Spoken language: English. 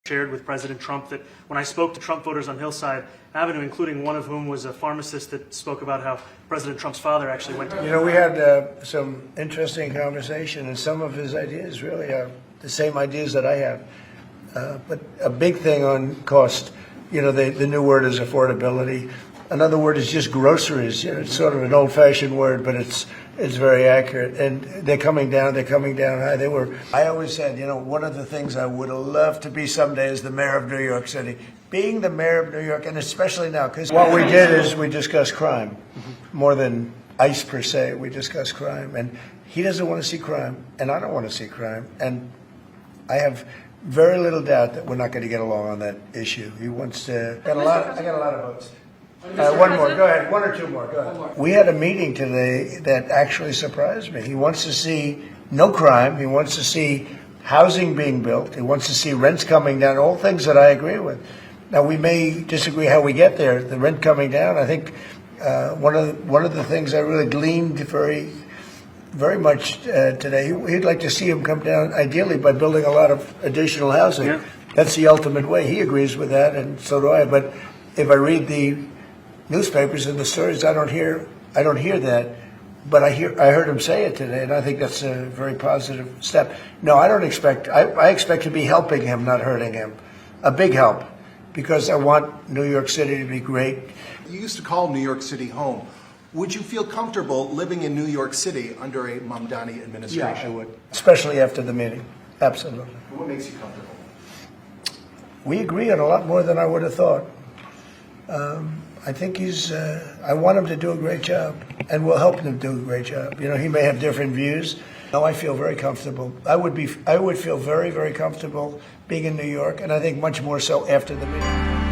shared with President Trump that when I spoke to Trump voters on Hillside Avenue, including one of whom was a pharmacist that spoke about how President Trump's father actually went to... You know, we had some interesting conversation, and some of his ideas really are the same ideas that I have. But a big thing on cost, you know, the new word is affordability. Another word is just groceries. You know, it's sort of an old-fashioned word, but it's very accurate. And they're coming down high. I always said, you know, one of the things I would have loved to be someday is the mayor of New York City. Being the mayor of New York, and especially now, because what we did is we discussed crime. More than ICE per se, we discussed crime. And he doesn't want to see crime, and I don't want to see crime. And I have very little doubt that we're not going to get along on that issue. He wants to... I got a lot of votes. One more, go ahead. One or two more, go ahead. We had a meeting today that actually surprised me. He wants to see no crime. He wants to see housing being built. He wants to see rents coming down, all things that I agree with. Now, we may disagree how we get there. The rent coming down, I think one of the things I really gleaned very much today, he'd like to see him come down, ideally, by building a lot of additional housing. Yeah. That's the ultimate way. He agrees with that, and so do I. But if I read the newspapers and the stories, I don't hear that, but I heard him say it today, and I think that's a very positive step. No, I don't expect. I expect to be helping him, not hurting him. A big help, because I want New York City to be great. You used to call New York City home. Would you feel comfortable living in New York City under a Mamdani administration? Yeah, I would, especially after the meeting. Absolutely. What makes you comfortable? We agree on a lot more than I would have thought. I think I want him to do a great job, and we'll help him do a great job. You know, he may have different views. No, I feel very comfortable. I would feel very, very comfortable being in New York, and I think much more so after the meeting.